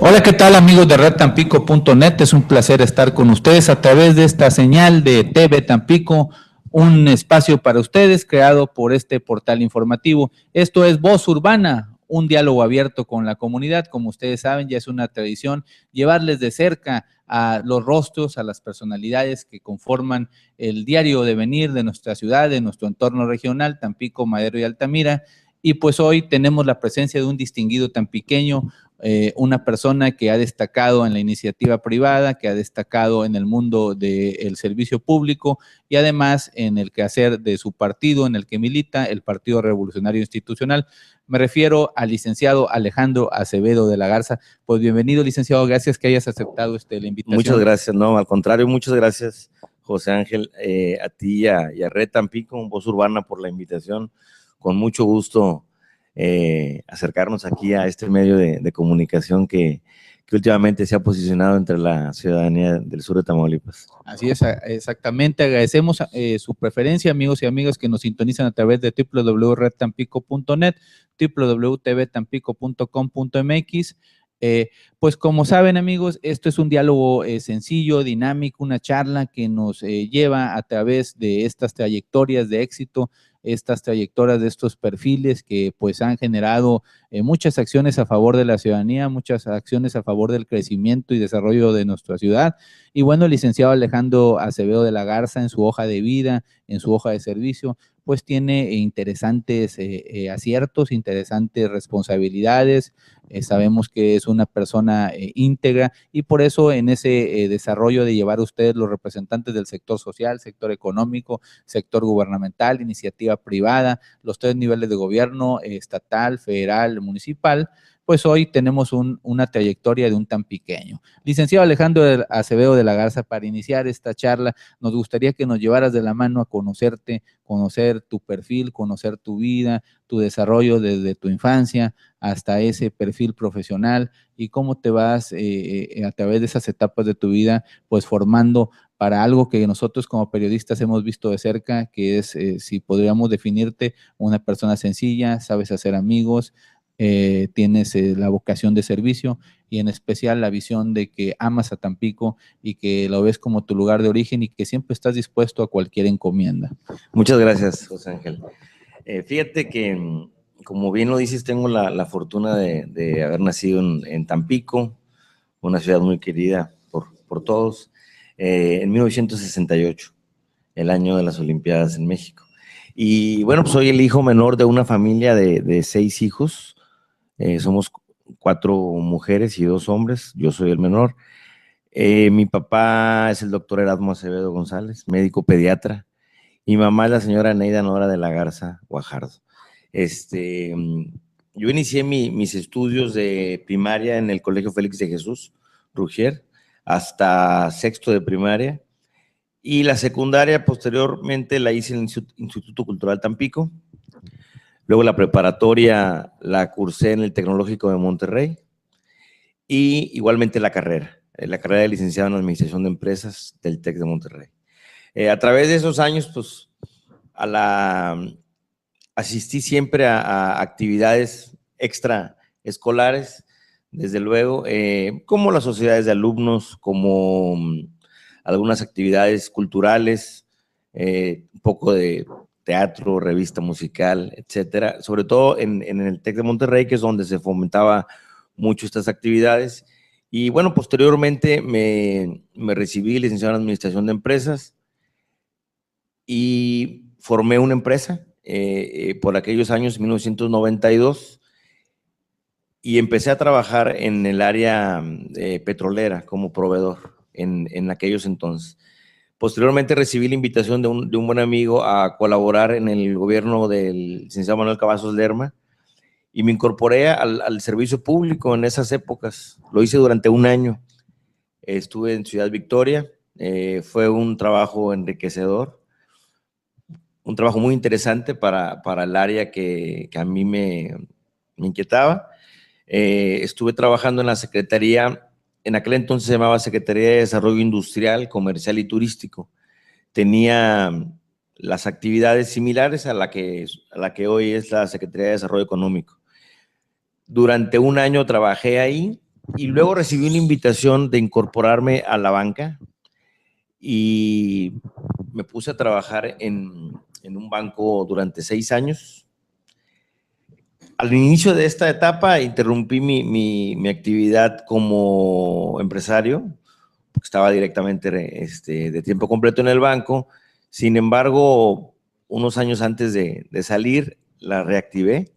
Hola, ¿qué tal amigos de redtampico.net? Es un placer estar con ustedes a través de esta señal de TV Tampico, un espacio para ustedes creado por este portal informativo. Esto es Voz Urbana, un diálogo abierto con la comunidad. Como ustedes saben, ya es una tradición llevarles de cerca a los rostros, a las personalidades que conforman el diario devenir de nuestra ciudad, de nuestro entorno regional, Tampico, Madero y Altamira. Y pues hoy tenemos la presencia de un distinguido tampiqueño, una persona que ha destacado en la iniciativa privada, que ha destacado en el mundo del servicio público y además en el quehacer de su partido en el que milita, el Partido Revolucionario Institucional. Me refiero al licenciado Alejandro Acevedo de la Garza. Pues bienvenido, licenciado, gracias que hayas aceptado la invitación. Muchas gracias, no, al contrario, muchas gracias, José Ángel, a ti y a Red Tampico, Voz Urbana, por la invitación. Con mucho gusto acercarnos aquí a este medio de comunicación que últimamente se ha posicionado entre la ciudadanía del sur de Tamaulipas. Así es, exactamente. Agradecemos su preferencia, amigos y amigas que nos sintonizan a través de www.redtampico.net, www.tvtampico.com.mx. Pues como saben, amigos, esto es un diálogo sencillo, dinámico, una charla que nos lleva a través de estas trayectorias de éxito, estas trayectorias de estos perfiles que pues han generado muchas acciones a favor de la ciudadanía, muchas acciones a favor del crecimiento y desarrollo de nuestra ciudad. Y bueno, el licenciado Alejandro Acevedo de la Garza, en su hoja de vida, en su hoja de servicio, pues tiene interesantes aciertos, interesantes responsabilidades. Sabemos que es una persona íntegra y por eso en ese desarrollo de llevar a ustedes los representantes del sector social, sector económico, sector gubernamental, iniciativa privada, los tres niveles de gobierno, estatal, federal, municipal, pues hoy tenemos una trayectoria de un tampiqueño. Licenciado Alejandro Acevedo de la Garza, para iniciar esta charla, nos gustaría que nos llevaras de la mano a conocerte, conocer tu perfil, conocer tu vida, tu desarrollo desde tu infancia hasta ese perfil profesional y cómo te vas a través de esas etapas de tu vida, pues formando para algo que nosotros como periodistas hemos visto de cerca, que es, si podríamos definirte, una persona sencilla, sabes hacer amigos, tienes la vocación de servicio y en especial la visión de que amas a Tampico y que lo ves como tu lugar de origen y que siempre estás dispuesto a cualquier encomienda. Muchas gracias, José Ángel. Fíjate que, como bien lo dices, tengo la fortuna de haber nacido en Tampico, una ciudad muy querida por todos, en 1968, el año de las Olimpiadas en México. Y bueno, pues soy el hijo menor de una familia de 6 hijos. Somos 4 mujeres y 2 hombres, yo soy el menor. Mi papá es el doctor Erasmo Acevedo González, médico pediatra, y mi mamá es la señora Neida Nora de la Garza Guajardo. Yo inicié mis estudios de primaria en el Colegio Félix de Jesús, Rugier, hasta sexto de primaria, y la secundaria posteriormente la hice en el Instituto Cultural Tampico. Luego la preparatoria la cursé en el Tecnológico de Monterrey y igualmente la carrera de licenciado en Administración de Empresas del TEC de Monterrey. A través de esos años, pues, asistí siempre a actividades extraescolares, desde luego, como las sociedades de alumnos, como algunas actividades culturales, un poco de teatro, revista musical, etcétera, sobre todo en el TEC de Monterrey, que es donde se fomentaba mucho estas actividades. Y bueno, posteriormente me recibí licenciado en Administración de Empresas y formé una empresa por aquellos años, 1992, y empecé a trabajar en el área petrolera como proveedor en aquellos entonces. Posteriormente recibí la invitación de un buen amigo a colaborar en el gobierno del licenciado Manuel Cavazos Lerma y me incorporé al servicio público en esas épocas. Lo hice durante un año. Estuve en Ciudad Victoria. Fue un trabajo enriquecedor, un trabajo muy interesante para el área que a mí me inquietaba. Estuve trabajando en la Secretaría, en aquel entonces se llamaba Secretaría de Desarrollo Industrial, Comercial y Turístico. Tenía las actividades similares a la que hoy es la Secretaría de Desarrollo Económico. Durante un año trabajé ahí Y luego recibí una invitación de incorporarme a la banca y me puse a trabajar en un banco durante 6 años. Al inicio de esta etapa interrumpí mi actividad como empresario, porque estaba directamente de tiempo completo en el banco. Sin embargo, unos años antes de salir, la reactivé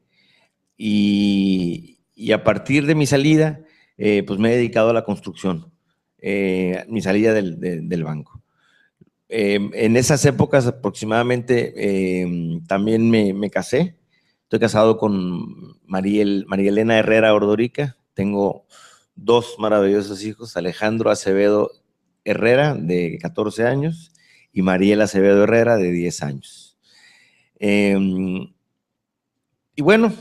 y a partir de mi salida, pues me he dedicado a la construcción, mi salida del banco. En esas épocas aproximadamente también me casé. Estoy casado con María Elena Herrera Ordorica. Tengo 2 maravillosos hijos, Alejandro Acevedo Herrera, de 14 años, y Mariela Acevedo Herrera, de 10 años. Y bueno,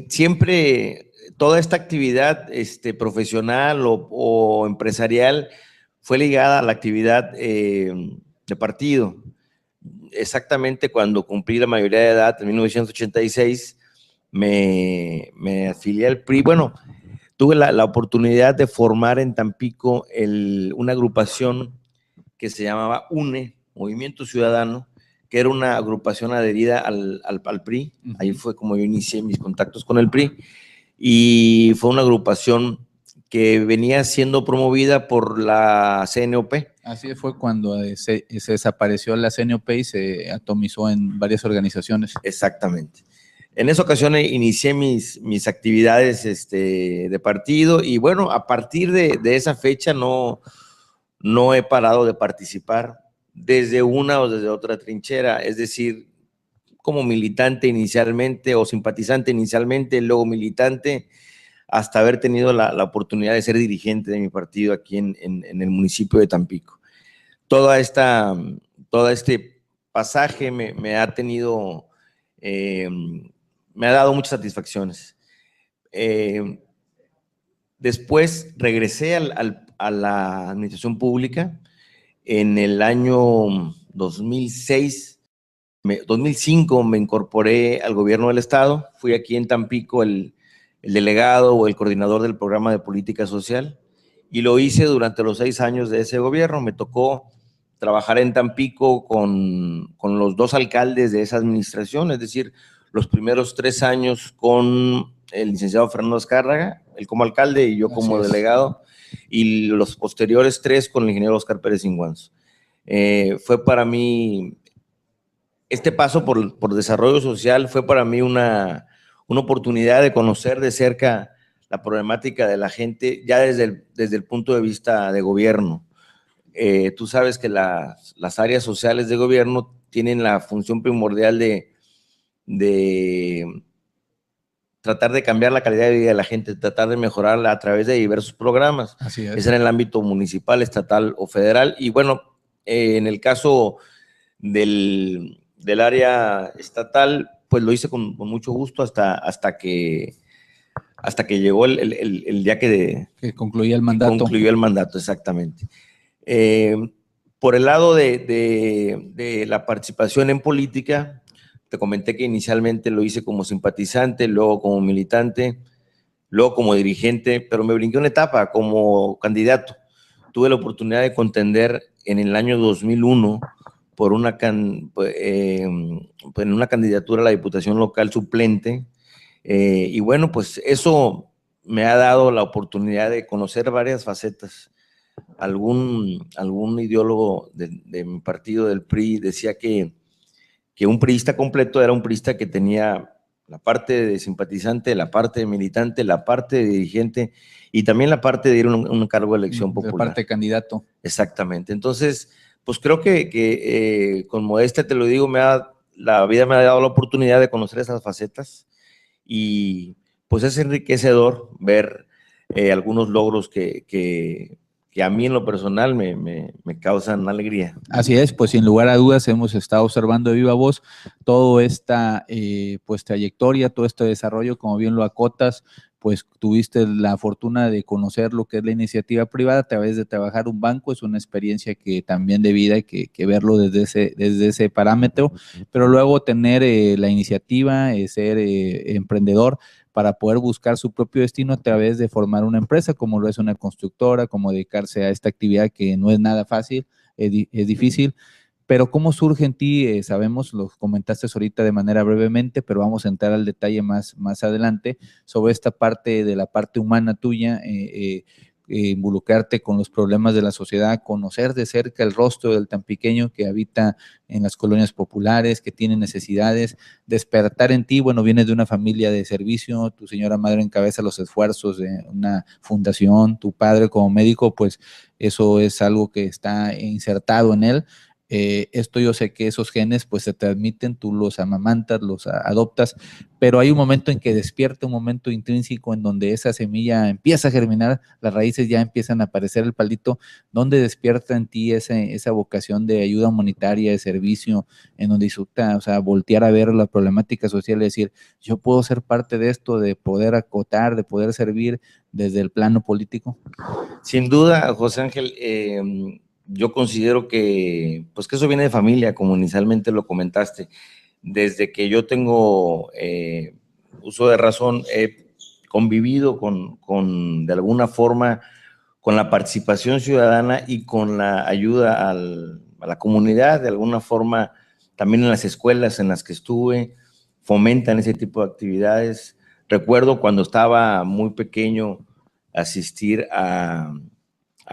siempre toda esta actividad profesional o empresarial fue ligada a la actividad de partido. Exactamente cuando cumplí la mayoría de edad, en 1986, me afilié al PRI. Bueno, tuve la oportunidad de formar en Tampico una agrupación que se llamaba UNE, Movimiento Ciudadano, que era una agrupación adherida al PRI. Ahí fue como yo inicié mis contactos con el PRI, y fue una agrupación que venía siendo promovida por la CNOP. Así fue cuando se desapareció la CNOP y se atomizó en varias organizaciones. Exactamente. En esa ocasión inicié mis actividades de partido, y bueno, a partir de esa fecha no he parado de participar desde una o desde otra trinchera, es decir, como militante inicialmente o simpatizante inicialmente, luego militante, hasta haber tenido la oportunidad de ser dirigente de mi partido aquí en el municipio de Tampico. Todo este pasaje me ha tenido, me ha dado muchas satisfacciones. Después regresé a la administración pública en el año 2005 me incorporé al gobierno del estado. Fui aquí en Tampico el delegado o el coordinador del programa de política social, y lo hice durante los 6 años de ese gobierno. Me tocó trabajar en Tampico con los 2 alcaldes de esa administración, es decir, los primeros 3 años con el licenciado Fernando Azcárraga, él como alcalde y yo como delegado, y los posteriores 3 con el ingeniero Oscar Pérez Inguanzo. Fue para mí, este paso por desarrollo social fue para mí una oportunidad de conocer de cerca la problemática de la gente, ya desde el punto de vista de gobierno. Tú sabes que las áreas sociales de gobierno tienen la función primordial de tratar de cambiar la calidad de vida de la gente, tratar de mejorarla a través de diversos programas. Así es. Es en el ámbito municipal, estatal o federal. Y bueno, en el caso del área estatal, pues lo hice con mucho gusto hasta que llegó el día que concluía el mandato. Concluyó el mandato, exactamente. Por el lado de la participación en política, te comenté que inicialmente lo hice como simpatizante, luego como militante, luego como dirigente, pero me brinqué una etapa como candidato. Tuve la oportunidad de contender en el año 2001 por en una candidatura a la Diputación Local suplente, y bueno, pues eso me ha dado la oportunidad de conocer varias facetas. Algún ideólogo de mi partido, del PRI, decía que un priista completo era un priista que tenía la parte de simpatizante, la parte de militante, la parte de dirigente y también la parte de ir a un cargo de elección popular. La parte de candidato. Exactamente. Entonces, pues creo que con modestia te lo digo, la vida me ha dado la oportunidad de conocer esas facetas, y pues es enriquecedor ver algunos logros que a mí en lo personal me causan alegría. Así es, pues sin lugar a dudas hemos estado observando de viva voz toda esta pues trayectoria, todo este desarrollo, como bien lo acotas, pues tuviste la fortuna de conocer lo que es la iniciativa privada a través de trabajar un banco. Es una experiencia que también de vida hay que verlo desde ese parámetro, pero luego tener la iniciativa, ser emprendedor, para poder buscar su propio destino a través de formar una empresa, como lo es una constructora, como dedicarse a esta actividad que no es nada fácil, es difícil. Pero ¿cómo surge en ti? Sabemos, lo comentaste ahorita de manera brevemente, pero vamos a entrar al detalle más adelante sobre esta parte de la parte humana tuya, involucrarte con los problemas de la sociedad, conocer de cerca el rostro del tampiqueño que habita en las colonias populares, que tiene necesidades, despertar en ti, bueno, vienes de una familia de servicio, tu señora madre encabeza los esfuerzos de una fundación, tu padre como médico, pues eso es algo que está insertado en él. Esto yo sé que esos genes pues se transmiten, tú los amamantas, los adoptas, pero hay un momento en que despierta, un momento intrínseco en donde esa semilla empieza a germinar, las raíces ya empiezan a aparecer el palito, donde despierta en ti esa vocación de ayuda humanitaria, de servicio, en donde disfruta, o sea, voltear a ver la problemática social y decir, yo puedo ser parte de esto, de poder acotar, de poder servir desde el plano político. Sin duda, José Ángel, yo considero que, pues que eso viene de familia, como inicialmente lo comentaste. Desde que yo tengo uso de razón, he convivido de alguna forma con la participación ciudadana y con la ayuda a la comunidad, de alguna forma, también en las escuelas en las que estuve, fomentan ese tipo de actividades. Recuerdo cuando estaba muy pequeño asistir a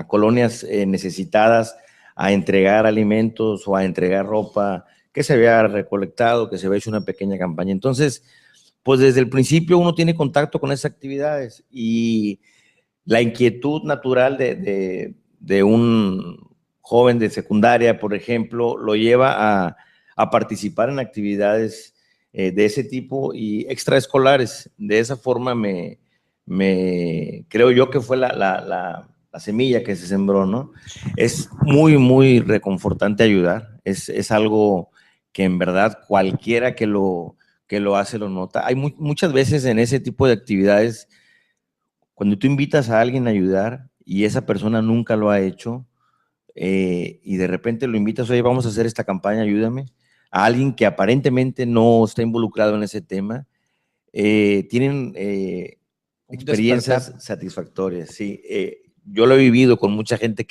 colonias necesitadas, a entregar alimentos o a entregar ropa que se había recolectado, que se había hecho una pequeña campaña. Entonces, pues desde el principio uno tiene contacto con esas actividades y la inquietud natural de un joven de secundaria, por ejemplo, lo lleva a participar en actividades de ese tipo y extraescolares. De esa forma creo yo que fue la semilla que se sembró, ¿no? Es muy, muy reconfortante ayudar. Es algo que en verdad cualquiera que lo hace lo nota. Hay muchas veces en ese tipo de actividades, cuando tú invitas a alguien a ayudar y esa persona nunca lo ha hecho, y de repente lo invitas, oye, vamos a hacer esta campaña, ayúdame, a alguien que aparentemente no está involucrado en ese tema, tienen experiencias satisfactorias, sí. Yo lo he vivido con mucha gente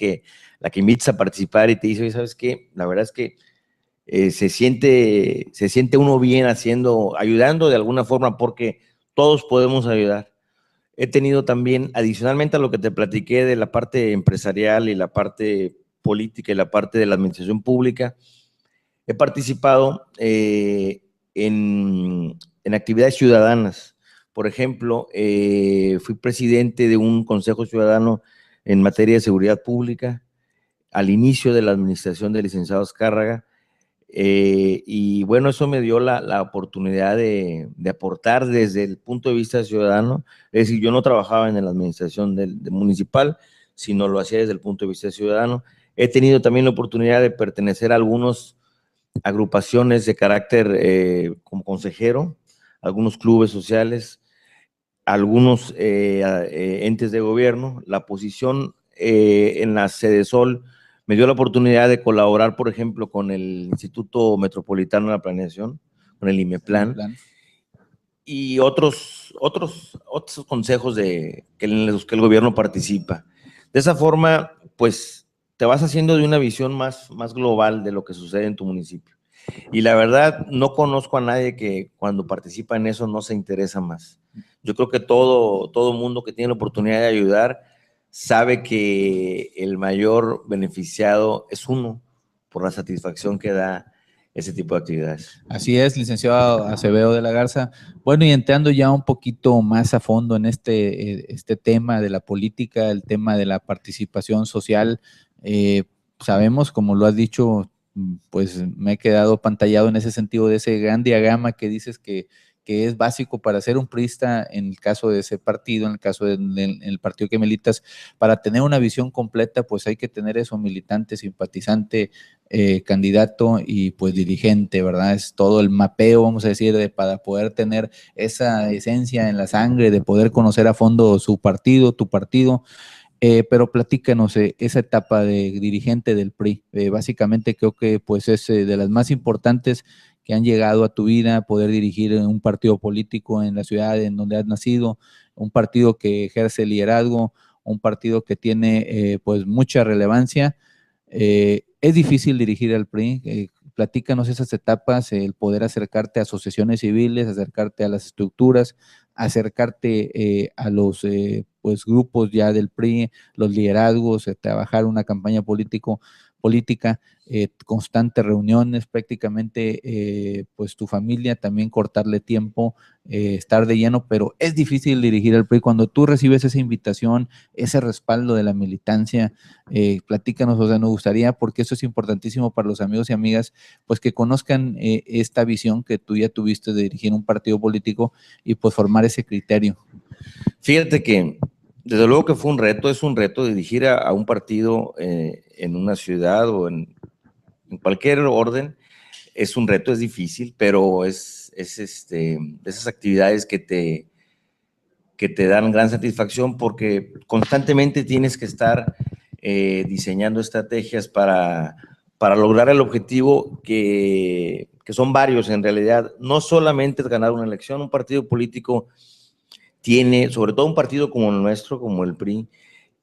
la que invitas a participar y te dice, oye, ¿sabes qué? La verdad es que se siente uno bien ayudando de alguna forma, porque todos podemos ayudar. He tenido también, adicionalmente a lo que te platiqué de la parte empresarial y la parte política y la parte de la administración pública, he participado en actividades ciudadanas. Por ejemplo, fui presidente de un consejo ciudadano en materia de seguridad pública al inicio de la administración del licenciado Azcárraga. Y bueno, eso me dio la oportunidad de aportar desde el punto de vista ciudadano. Es decir, yo no trabajaba en la administración municipal, sino lo hacía desde el punto de vista ciudadano. He tenido también la oportunidad de pertenecer a algunas agrupaciones de carácter como consejero, algunos clubes sociales, algunos entes de gobierno. La posición en la Sedesol me dio la oportunidad de colaborar, por ejemplo, con el Instituto Metropolitano de la Planeación, con el IMEPLAN, y otros consejos en los que el gobierno participa. De esa forma, pues, te vas haciendo de una visión más global de lo que sucede en tu municipio. Y la verdad, no conozco a nadie que cuando participa en eso no se interesa más. Yo creo que todo mundo que tiene la oportunidad de ayudar sabe que el mayor beneficiado es uno por la satisfacción que da ese tipo de actividades. Así es, licenciado Acevedo de la Garza. Bueno, y entrando ya un poquito más a fondo en este tema de la política, el tema de la participación social, sabemos, como lo has dicho, pues me he quedado pantallado en ese sentido de ese gran diagrama que dices que es básico para ser un priista en el caso de ese partido, en el caso del partido que militas, para tener una visión completa, pues hay que tener eso, militante, simpatizante, candidato y pues dirigente, ¿verdad? Es todo el mapeo, vamos a decir, para poder tener esa esencia en la sangre, de poder conocer a fondo su partido, tu partido. Pero platícanos esa etapa de dirigente del PRI. Básicamente creo que pues es de las más importantes que han llegado a tu vida, poder dirigir un partido político en la ciudad en donde has nacido, un partido que ejerce liderazgo, un partido que tiene pues mucha relevancia. Es difícil dirigir al PRI. Platícanos esas etapas, el poder acercarte a asociaciones civiles, acercarte a las estructuras, acercarte a los pues grupos ya del PRI, los liderazgos, trabajar una campaña política, constantes reuniones, prácticamente pues tu familia también cortarle tiempo, estar de lleno, pero es difícil dirigir al PRI. Cuando tú recibes esa invitación, ese respaldo de la militancia, platícanos, o sea, nos gustaría, porque eso es importantísimo para los amigos y amigas, pues que conozcan esta visión que tú ya tuviste de dirigir un partido político y pues formar ese criterio. Fíjate que desde luego que fue un reto, es un reto dirigir a un partido en una ciudad o en cualquier orden. Es un reto, es difícil, pero es esas actividades que te dan gran satisfacción, porque constantemente tienes que estar diseñando estrategias para lograr el objetivo, que son varios en realidad. No solamente es ganar una elección. Un partido político tiene, sobre todo un partido como el nuestro, como el PRI,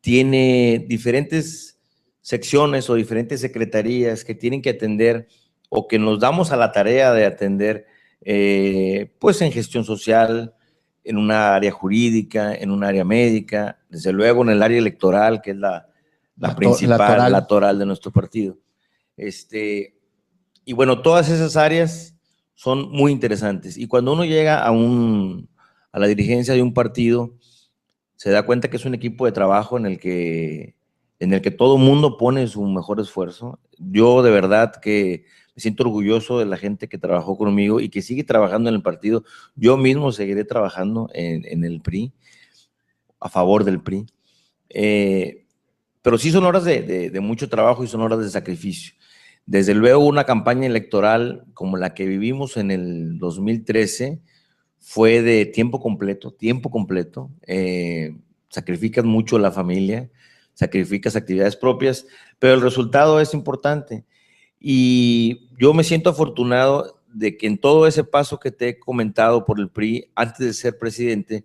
tiene diferentes secciones o diferentes secretarías que tienen que atender, o que nos damos a la tarea de atender, pues en gestión social, en una área jurídica, en un área médica, desde luego en el área electoral, que es la principal, la toral de nuestro partido. Y bueno, todas esas áreas son muy interesantes. Y cuando uno llega a la dirigencia de un partido, se da cuenta que es un equipo de trabajo en el que todo mundo pone su mejor esfuerzo. Yo de verdad que me siento orgulloso de la gente que trabajó conmigo y que sigue trabajando en el partido. Yo mismo seguiré trabajando en el PRI, a favor del PRI. Pero sí son horas de mucho trabajo y son horas de sacrificio. Desde luego, una campaña electoral como la que vivimos en el 2013 fue de tiempo completo. Sacrificas mucho la familia, sacrificas actividades propias, pero el resultado es importante. Y yo me siento afortunado de que en todo ese paso que te he comentado por el PRI, antes de ser presidente,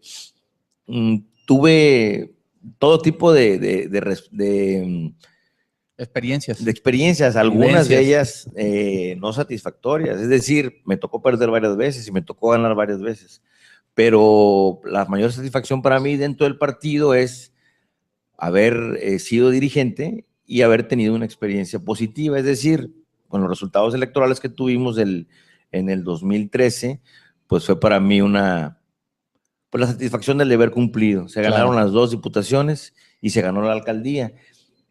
tuve todo tipo de experiencias, algunas de ellas no satisfactorias. Es decir, me tocó perder varias veces y me tocó ganar varias veces. Pero la mayor satisfacción para mí dentro del partido es haber sido dirigente y haber tenido una experiencia positiva. Es decir, con los resultados electorales que tuvimos en el 2013, pues fue para mí pues la satisfacción del deber cumplido. Se ganaron las 2 diputaciones y se ganó la alcaldía.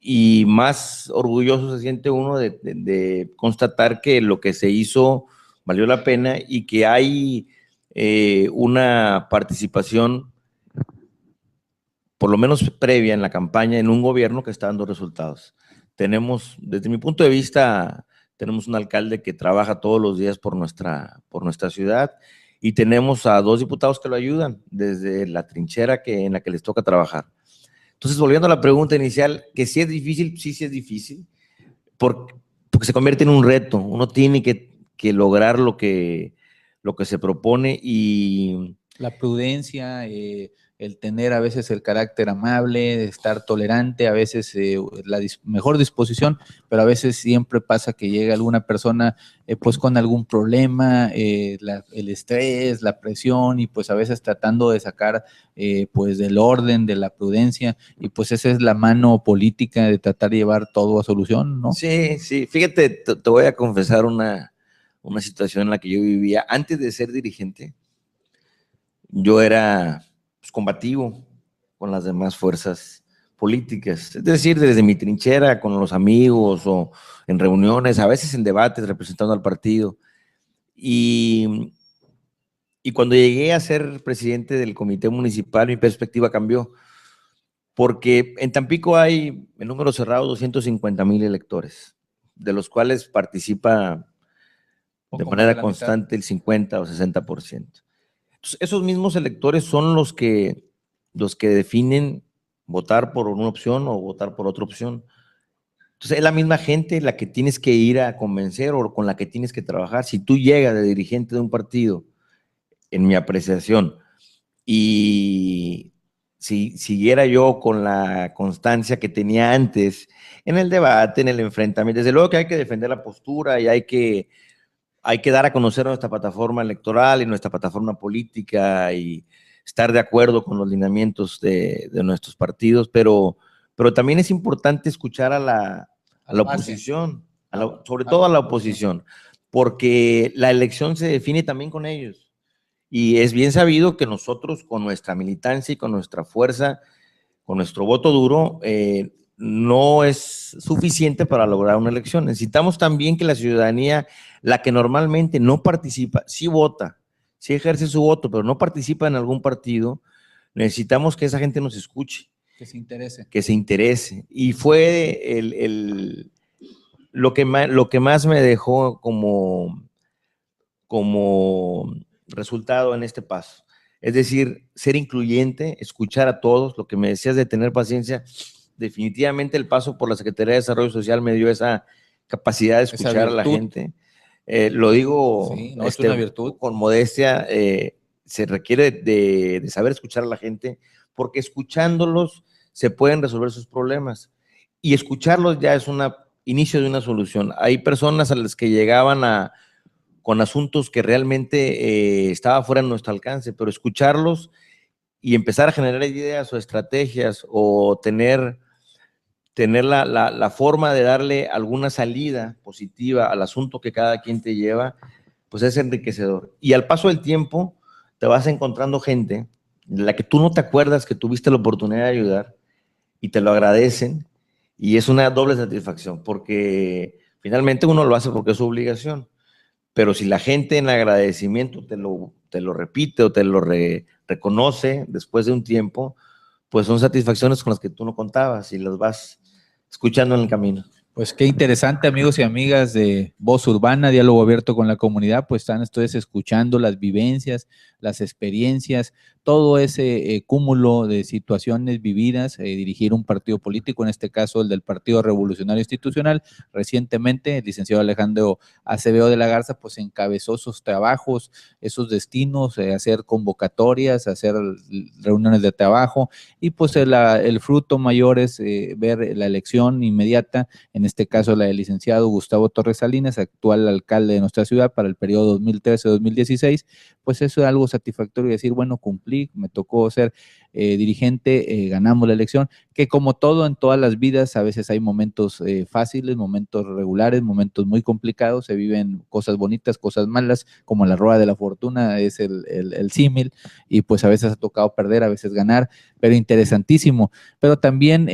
Y más orgulloso se siente uno de constatar que lo que se hizo valió la pena y que hay una participación, por lo menos previa en la campaña, en un gobierno que está dando resultados. Tenemos, desde mi punto de vista, tenemos un alcalde que trabaja todos los días por nuestra ciudad, y tenemos a 2 diputados que lo ayudan desde la trinchera en la que les toca trabajar. Entonces, volviendo a la pregunta inicial, que sí es difícil, sí es difícil, porque se convierte en un reto. Uno tiene que lograr lo que se propone, y la prudencia, el tener a veces el carácter amable, estar tolerante, a veces la mejor disposición, pero a veces siempre pasa que llega alguna persona pues con algún problema, el estrés, la presión, y pues a veces tratando de sacar pues del orden, de la prudencia, y pues esa es la mano política de tratar de llevar todo a solución, ¿no? Sí, fíjate, te voy a confesar una situación en la que yo vivía antes de ser dirigente. Yo era pues, combativo con las demás fuerzas políticas, es decir, desde mi trinchera con los amigos o en reuniones, a veces en debates representando al partido. Y cuando llegué a ser presidente del comité municipal, mi perspectiva cambió, porque en Tampico hay, en número cerrado, 250,000 electores, de los cuales participa de manera constante el 50 o 60%. Entonces, esos mismos electores son los que definen votar por una opción o votar por otra opción. Entonces es la misma gente la que tienes que ir a convencer o con la que tienes que trabajar. Si tú llegas de dirigente de un partido, en mi apreciación, y si siguiera yo con la constancia que tenía antes en el debate, en el enfrentamiento, desde luego que hay que defender la postura y hay que dar a conocer nuestra plataforma electoral y nuestra plataforma política y estar de acuerdo con los lineamientos de nuestros partidos, pero también es importante escuchar a la oposición, sobre todo a la oposición, porque la elección se define también con ellos. Y es bien sabido que nosotros, con nuestra militancia y con nuestra fuerza, con nuestro voto duro, no es suficiente para lograr una elección. Necesitamos también que la ciudadanía, la que normalmente no participa, sí vota, sí ejerce su voto, pero no participa en algún partido, necesitamos que esa gente nos escuche. Que se interese. Que se interese. Y fue lo que más me dejó como resultado en este paso. Es decir, ser incluyente, escuchar a todos, lo que me decías de tener paciencia, definitivamente el paso por la Secretaría de Desarrollo Social me dio esa capacidad de escuchar a la gente. Lo digo sí, no, es una virtud. con modestia, se requiere de saber escuchar a la gente, porque escuchándolos se pueden resolver sus problemas. Y escucharlos ya es un inicio de una solución. Hay personas a las que llegaban con asuntos que realmente estaba fuera de nuestro alcance, pero escucharlos y empezar a generar ideas o estrategias o tener la forma de darle alguna salida positiva al asunto que cada quien te lleva, pues es enriquecedor. Y al paso del tiempo te vas encontrando gente de la que tú no te acuerdas que tuviste la oportunidad de ayudar y te lo agradecen, y es una doble satisfacción, porque finalmente uno lo hace porque es su obligación. Pero si la gente en agradecimiento te lo repite o te lo reconoce después de un tiempo, pues son satisfacciones con las que tú no contabas y las vas escuchando en el camino. Pues qué interesante, amigos y amigas de Voz Urbana, diálogo abierto con la comunidad, pues están ustedes escuchando las vivencias, las experiencias, todo ese cúmulo de situaciones vividas, dirigir un partido político, en este caso el del Partido Revolucionario Institucional. Recientemente el licenciado Alejandro Acevedo de la Garza pues encabezó esos trabajos, esos destinos, hacer convocatorias, hacer reuniones de trabajo, y pues el fruto mayor es ver la elección inmediata, en este caso la del licenciado Gustavo Torres Salinas, actual alcalde de nuestra ciudad para el periodo 2013-2016, pues eso es algo satisfactorio, decir, bueno, cumplí, me tocó ser dirigente, ganamos la elección, que como todo en todas las vidas, a veces hay momentos fáciles, momentos regulares, momentos muy complicados, se viven cosas bonitas, cosas malas, como la rueda de la fortuna, es el símil, y pues a veces ha tocado perder, a veces ganar, pero interesantísimo. Pero también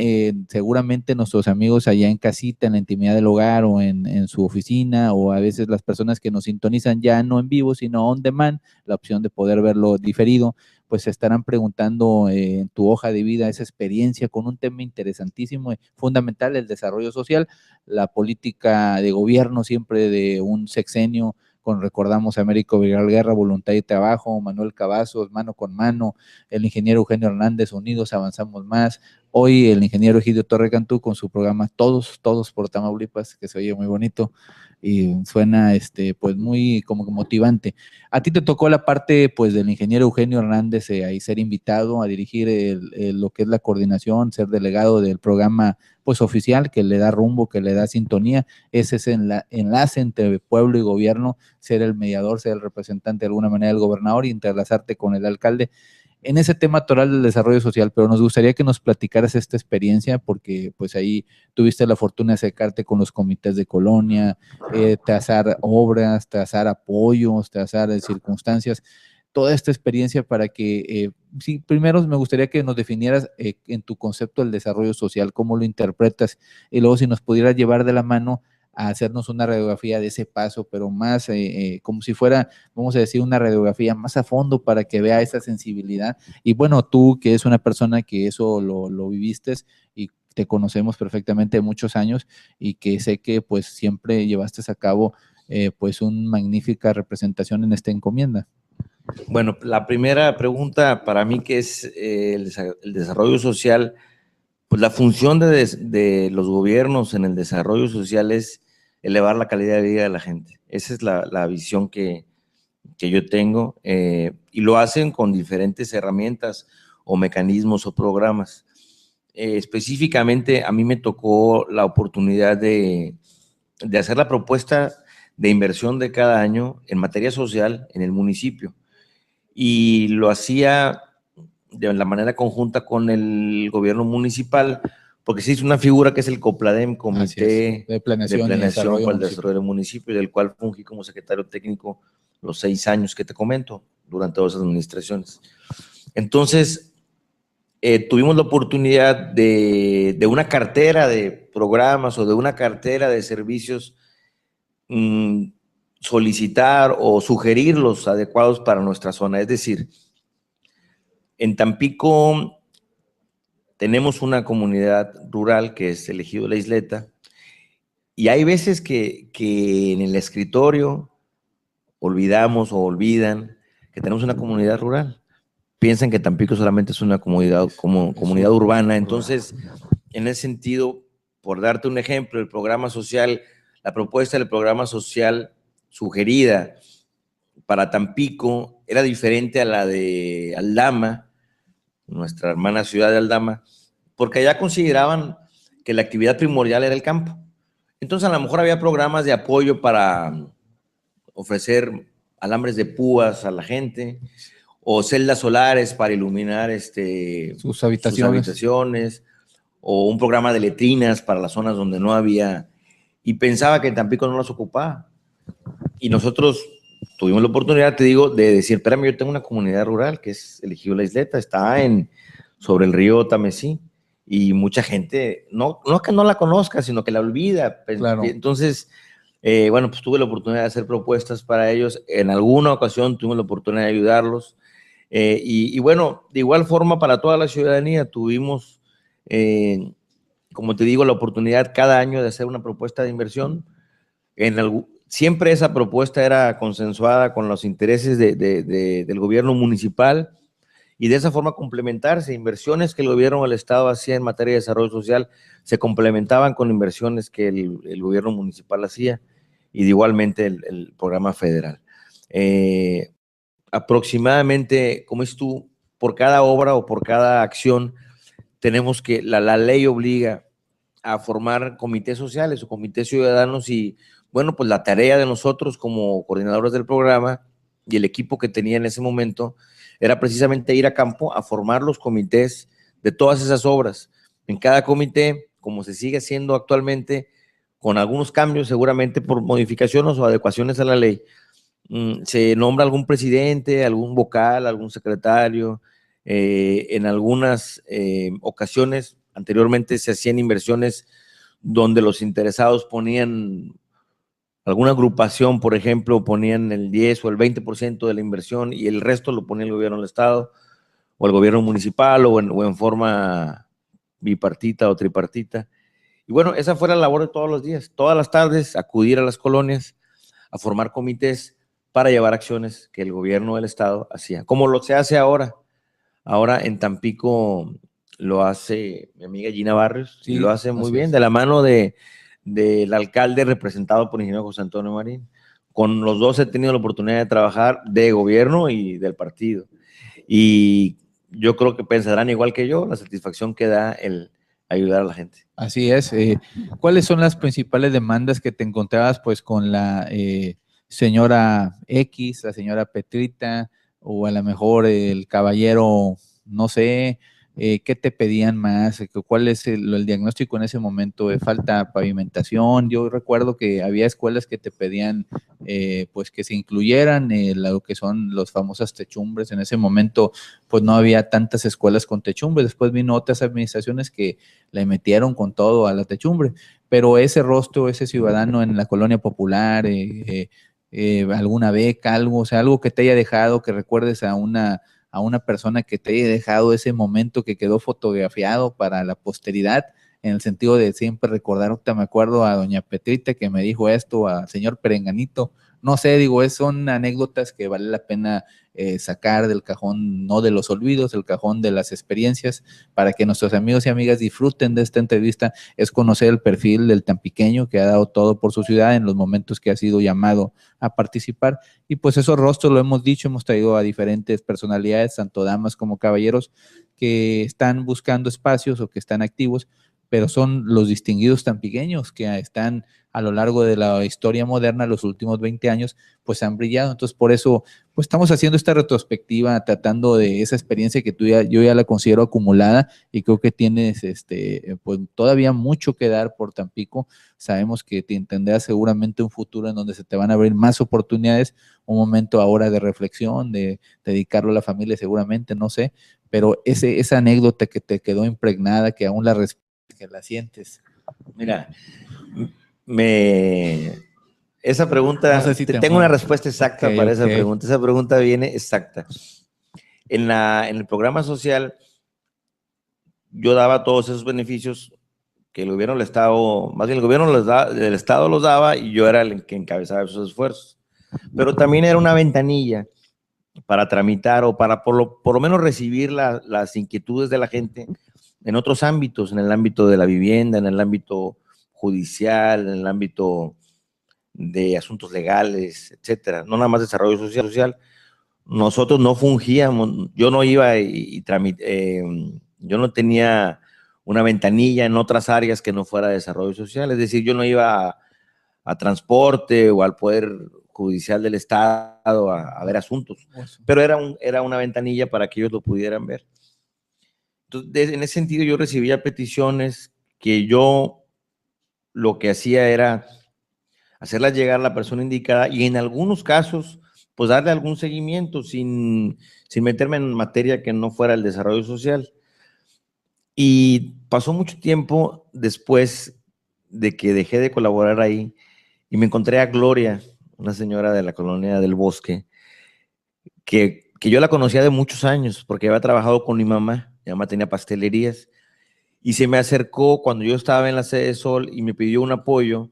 seguramente nuestros amigos allá en casita, en la intimidad del hogar o en su oficina, o a veces las personas que nos sintonizan ya no en vivo, sino on demand, la opción de poder verlo diferido, pues se estarán preguntando en tu hoja de vida esa experiencia con un tema interesantísimo, fundamental, el desarrollo social, la política de gobierno siempre de un sexenio, recordamos a Américo Villarreal Guerra, Voluntad y Trabajo, Manuel Cavazos, Mano con Mano, el ingeniero Eugenio Hernández, Unidos Avanzamos Más, hoy el ingeniero Egidio Torre Cantú con su programa Todos por Tamaulipas, que se oye muy bonito y suena pues muy como motivante. A ti te tocó la parte pues del ingeniero Eugenio Hernández, ahí ser invitado a dirigir lo que es la coordinación, ser delegado del programa pues oficial que le da rumbo, que le da sintonía, ese es el enlace entre pueblo y gobierno, ser el mediador, ser el representante de alguna manera del gobernador y interlazarte con el alcalde en ese tema toral del desarrollo social, pero nos gustaría que nos platicaras esta experiencia porque pues ahí tuviste la fortuna de acercarte con los comités de colonia, trazar obras, trazar apoyos, trazar circunstancias, toda esta experiencia para que, sí, primero me gustaría que nos definieras en tu concepto del desarrollo social, cómo lo interpretas, y luego si nos pudieras llevar de la mano a hacernos una radiografía de ese paso, pero más como si fuera, vamos a decir, una radiografía más a fondo para que vea esa sensibilidad. Y bueno, tú que es una persona que eso lo viviste y te conocemos perfectamente de muchos años y que sé que pues siempre llevaste a cabo pues una magnífica representación en esta encomienda. Bueno, la primera pregunta para mí que es el desarrollo social, Pues la función de los gobiernos en el desarrollo social es elevar la calidad de vida de la gente. Esa es la visión que yo tengo, y lo hacen con diferentes herramientas o mecanismos o programas. Específicamente, a mí me tocó la oportunidad de hacer la propuesta de inversión de cada año en materia social en el municipio. Y lo hacía de la manera conjunta con el gobierno municipal, porque se hizo una figura que es el COPLADEM, Comité de Planeación, para el Desarrollo Desarrollo del Municipio, del cual fungí como secretario técnico los 6 años que te comento, durante 2 administraciones. Entonces, tuvimos la oportunidad de una cartera de programas o de una cartera de servicios, solicitar o sugerir los adecuados para nuestra zona. Es decir, en Tampico tenemos una comunidad rural que es el Ejido La Isleta, y hay veces que en el escritorio olvidamos o olvidan que tenemos una comunidad rural. Piensan que Tampico solamente es una comunidad urbana. Entonces, en ese sentido, por darte un ejemplo, el programa social, la propuesta del programa social sugerida para Tampico era diferente a la de Aldama, nuestra hermana ciudad de Aldama, porque allá consideraban que la actividad primordial era el campo. Entonces, a lo mejor había programas de apoyo para ofrecer alambres de púas a la gente, o celdas solares para iluminar sus habitaciones, o un programa de letrinas para las zonas donde no había, y pensaba que Tampico no las ocupaba. Y nosotros tuvimos la oportunidad, te digo, de decir, espérame, yo tengo una comunidad rural que es el Ejido La Isleta, está sobre el río Tamesí, y mucha gente, no que no la conozca, sino que la olvida. Claro. Entonces, bueno, pues tuve la oportunidad de hacer propuestas para ellos. En alguna ocasión tuvimos la oportunidad de ayudarlos. Y bueno, de igual forma para toda la ciudadanía tuvimos, como te digo, la oportunidad cada año de hacer una propuesta de inversión. Siempre esa propuesta era consensuada con los intereses del gobierno municipal, y de esa forma complementarse. Inversiones que el gobierno del estado hacía en materia de desarrollo social se complementaban con inversiones que el gobierno municipal hacía, y de igualmente el programa federal. Aproximadamente, como es tú, por cada obra o por cada acción, tenemos que, la ley obliga a formar comités sociales o comités ciudadanos, y bueno, pues la tarea de nosotros como coordinadores del programa y el equipo que tenía en ese momento era precisamente ir a campo a formar los comités de todas esas obras. En cada comité, como se sigue haciendo actualmente, con algunos cambios seguramente por modificaciones o adecuaciones a la ley, se nombra algún presidente, algún vocal, algún secretario. En algunas ocasiones, anteriormente se hacían inversiones donde los interesados ponían, alguna agrupación, por ejemplo, ponían el 10 o el 20% de la inversión, y el resto lo ponía el gobierno del estado o el gobierno municipal, o en forma bipartita o tripartita. Y bueno, esa fue la labor de todos los días, todas las tardes, acudir a las colonias a formar comités para llevar acciones que el gobierno del estado hacía, como lo se hace ahora. Ahora en Tampico lo hace mi amiga Gina Barrios, sí, y lo hace muy bien, de la mano del alcalde representado por el ingeniero José Antonio Marín. Con los dos he tenido la oportunidad de trabajar de gobierno y del partido. Y yo creo que pensarán igual que yo, la satisfacción que da el ayudar a la gente. Así es. ¿Cuáles son las principales demandas que te encontrabas pues con la señora X, la señora Petrita, o a lo mejor el caballero, no sé, qué te pedían más? ¿Cuál es el diagnóstico en ese momento? ¿Falta pavimentación? Yo recuerdo que había escuelas que te pedían pues que se incluyeran lo que son los famosos techumbres. En ese momento pues no había tantas escuelas con techumbres. Después vino otras administraciones que le metieron con todo a la techumbre, pero ese rostro, ese ciudadano en la colonia popular, alguna beca, algo, o sea, algo que te haya dejado, que recuerdes a una persona que te haya dejado ese momento que quedó fotografiado para la posteridad, en el sentido de siempre recordar. Me acuerdo a doña Petrita que me dijo esto, al señor Perenganito, no sé, digo, son anécdotas que vale la pena sacar del cajón, no de los olvidos, el cajón de las experiencias, para que nuestros amigos y amigas disfruten de esta entrevista. Es conocer el perfil del tampiqueño que ha dado todo por su ciudad en los momentos que ha sido llamado a participar, y pues esos rostros, lo hemos dicho, hemos traído a diferentes personalidades, tanto damas como caballeros, que están buscando espacios o que están activos, pero son los distinguidos tampiqueños que están a lo largo de la historia moderna, los últimos 20 años, pues han brillado. Entonces, por eso, pues estamos haciendo esta retrospectiva, tratando de esa experiencia que yo ya la considero acumulada, y creo que tienes pues todavía mucho que dar por Tampico. Sabemos que te tendrás seguramente un futuro en donde se te van a abrir más oportunidades, un momento ahora de reflexión, de dedicarlo a la familia seguramente, no sé, pero esa anécdota que te quedó impregnada, que aún que la sientes. Mira, esa pregunta, no sé si tengo una respuesta exacta para esa pregunta. Esa pregunta viene exacta. En el programa social, yo daba todos esos beneficios que el gobierno del Estado, más bien el gobierno del Estado los daba, y yo era el que encabezaba esos esfuerzos. Pero también era una ventanilla para tramitar o para por lo menos recibir las inquietudes de la gente en otros ámbitos, en el ámbito de la vivienda, en el ámbito judicial, en el ámbito de asuntos legales, etcétera. No nada más desarrollo social. Nosotros no fungíamos, yo no iba yo no tenía una ventanilla en otras áreas que no fuera desarrollo social. Es decir, yo no iba a transporte o al Poder Judicial del Estado a ver asuntos, pero era una ventanilla para que ellos lo pudieran ver. Entonces, en ese sentido, yo recibía peticiones que yo lo que hacía era hacerlas llegar a la persona indicada, y en algunos casos, pues darle algún seguimiento sin meterme en materia que no fuera el desarrollo social. Y pasó mucho tiempo después de que dejé de colaborar ahí, y me encontré a Gloria, una señora de la colonia del Bosque, que yo la conocía de muchos años, porque había trabajado con mi mamá tenía pastelerías, y se me acercó cuando yo estaba en la sede Sol y me pidió un apoyo,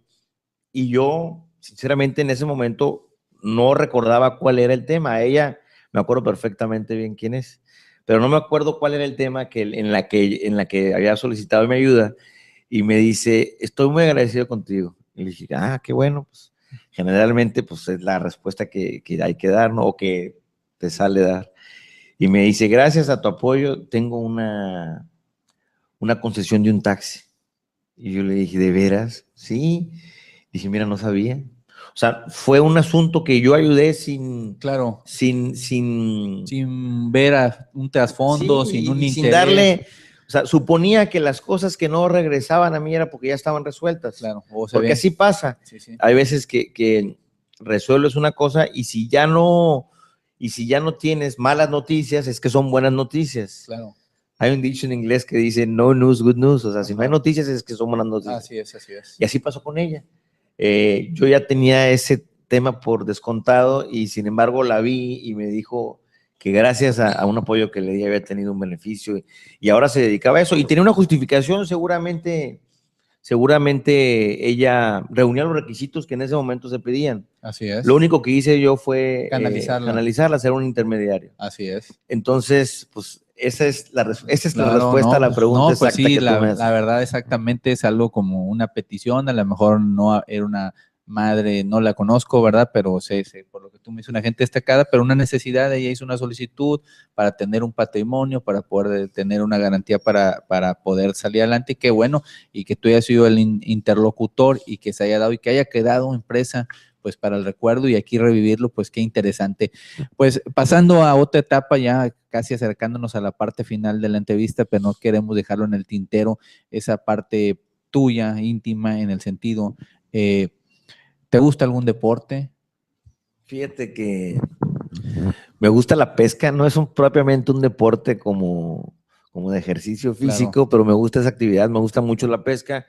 y yo, sinceramente, en ese momento no recordaba cuál era el tema. Ella, me acuerdo perfectamente bien quién es, pero no me acuerdo cuál era el tema en la que había solicitado mi ayuda, y me dice, estoy muy agradecido contigo. Y le dije, qué bueno, pues generalmente pues es la respuesta que hay que dar, ¿no? O que te sale dar. Y me dice, gracias a tu apoyo tengo una concesión de un taxi. Y yo le dije, ¿de veras? Sí. Dije, mira, no sabía. O sea, fue un asunto que yo ayudé sin ver un trasfondo, sí, sin un interés. Sin darle, o sea, suponía que las cosas que no regresaban a mí era porque ya estaban resueltas. Claro, porque así pasa. Sí. Hay veces que resuelves una cosa, y si ya no tienes malas noticias, es que son buenas noticias. Claro. Hay un dicho en inglés que dice no news, good news. O sea, si no hay noticias, es que son buenas noticias. Así es. Y así pasó con ella. Yo ya tenía ese tema por descontado, y sin embargo la vi y me dijo que gracias a un apoyo que le di había tenido un beneficio, y ahora se dedicaba a eso, y tenía una justificación. Seguramente ella reunía los requisitos que en ese momento se pedían. Así es. Lo único que hice yo fue canalizarla, ser un intermediario. Así es. Entonces, pues esa es la respuesta a la pregunta exacta pues sí, que tú me haces. La verdad, exactamente, es algo como una petición. A lo mejor no era una madre, no la conozco, ¿verdad? Pero sé, por lo que tú me dices, una gente destacada, pero una necesidad. Ella hizo una solicitud para tener un patrimonio, para poder tener una garantía para poder salir adelante. Y qué bueno, y que tú hayas sido el interlocutor, y que se haya dado, y que haya quedado impresa pues para el recuerdo, y aquí revivirlo, pues qué interesante. Pues pasando a otra etapa, ya casi acercándonos a la parte final de la entrevista, pero no queremos dejarlo en el tintero, esa parte tuya, íntima, en el sentido, ¿te gusta algún deporte? Fíjate que me gusta la pesca. No es propiamente un deporte como de ejercicio físico, claro, pero me gusta esa actividad, me gusta mucho la pesca,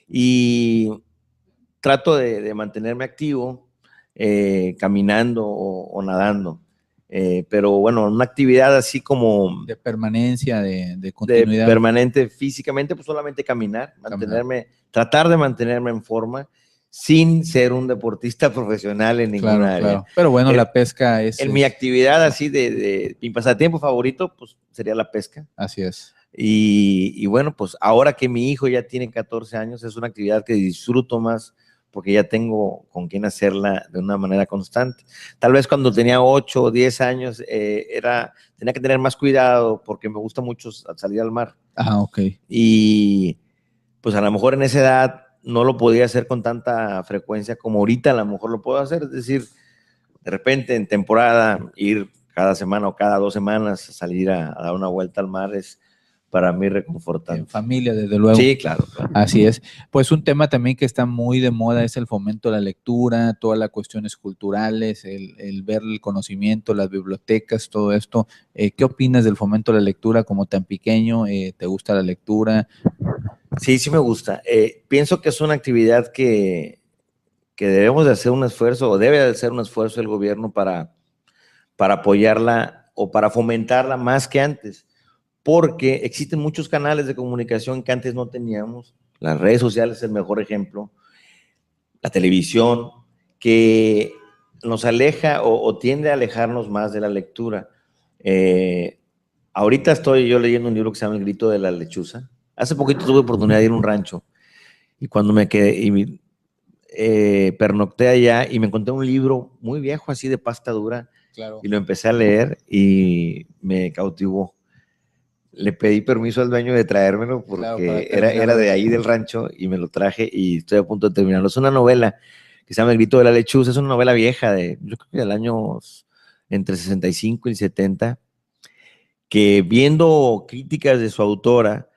y trato de mantenerme activo, caminando o nadando. Pero bueno, una actividad así como de permanencia, de continuidad. De permanente físicamente, pues solamente caminar, tratar de mantenerme en forma. sin ser un deportista profesional en ninguna área. Claro. Pero bueno, la pesca es... mi actividad así mi pasatiempo favorito, pues sería la pesca. Así es. Y bueno, pues ahora que mi hijo ya tiene 14 años, es una actividad que disfruto más porque ya tengo con quien hacerla de una manera constante. Tal vez cuando tenía 8 o 10 años tenía que tener más cuidado porque me gusta mucho salir al mar. Ok. Y pues a lo mejor en esa edad no lo podía hacer con tanta frecuencia como ahorita a lo mejor lo puedo hacer. Es decir, de repente en temporada ir cada semana o cada 2 semanas a salir a dar una vuelta al mar es para mí reconfortante. En familia, desde luego. Sí, claro. Así es. Pues un tema también que está muy de moda es el fomento de la lectura, todas las cuestiones culturales, el ver el conocimiento, las bibliotecas, todo esto. ¿Qué opinas del fomento de la lectura como tan pequeño? ¿Te gusta la lectura? Sí, sí me gusta. Pienso que es una actividad que debemos de hacer un esfuerzo, o debe de hacer un esfuerzo el gobierno para apoyarla o para fomentarla más que antes, porque existen muchos canales de comunicación que antes no teníamos. Las redes sociales es el mejor ejemplo, la televisión, que nos aleja o tiende a alejarnos más de la lectura. Ahorita estoy yo leyendo un libro que se llama El grito de la lechuza. Hace poquito tuve oportunidad de ir a un rancho y cuando me quedé, pernocté allá y me encontré un libro muy viejo, así de pasta dura, Claro. y lo empecé a leer y me cautivó. Le pedí permiso al dueño de traérmelo porque era de ahí del rancho y me lo traje y estoy a punto de terminarlo. Es una novela que se llama El grito de la lechuza, es una novela vieja, yo creo que del año entre 65 y 70, que viendo críticas de su autora,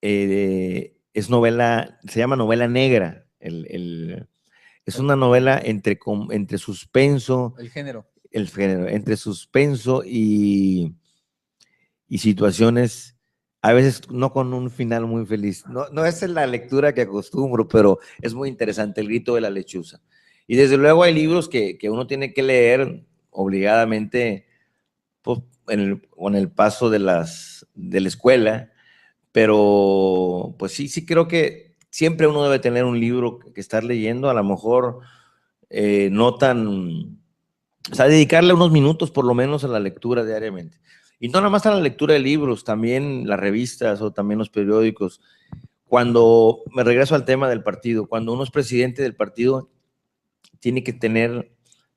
es novela, se llama novela negra. Es una novela entre suspenso. El género. El género, entre suspenso y situaciones, a veces no con un final muy feliz. No es la lectura que acostumbro, pero es muy interesante, El grito de la lechuza. Y desde luego hay libros que uno tiene que leer obligadamente pues, con el paso de la escuela, pero pues sí creo que siempre uno debe tener un libro que estar leyendo, a lo mejor no tan, o sea, dedicarle unos minutos por lo menos a la lectura diariamente. Y no nada más a la lectura de libros, también las revistas o también los periódicos. Cuando me regreso al tema del partido, cuando uno es presidente del partido, tiene que tener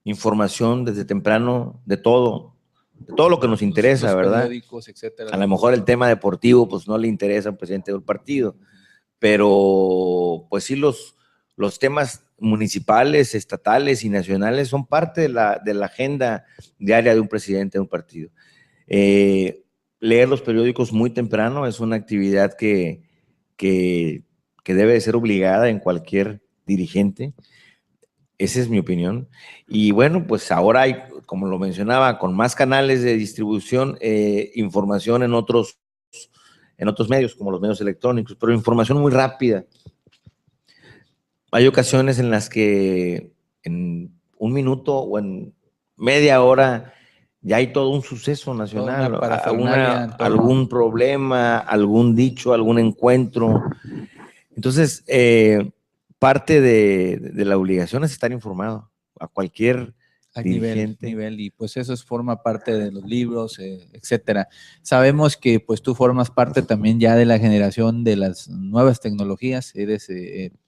información desde temprano de todo lo que nos interesa, los ¿verdad? Periódicos, etcétera. A lo mejor el tema deportivo, pues no le interesa al presidente del partido, pero pues sí los temas municipales, estatales y nacionales son parte de la agenda diaria de un presidente de un partido. Leer los periódicos muy temprano es una actividad que debe de ser obligada en cualquier dirigente. Esa es mi opinión. Y bueno, pues ahora hay, como lo mencionaba, con más canales de distribución, información en otros medios, como los medios electrónicos, pero información muy rápida. Hay ocasiones en las que en un minuto o en media hora ya hay todo un suceso nacional, algún problema, algún dicho, algún encuentro. Entonces, parte de la obligación es estar informado a cualquier dirigente. Nivel, y pues eso forma parte de los libros, etcétera. Sabemos que pues tú formas parte también ya de la generación de las nuevas tecnologías.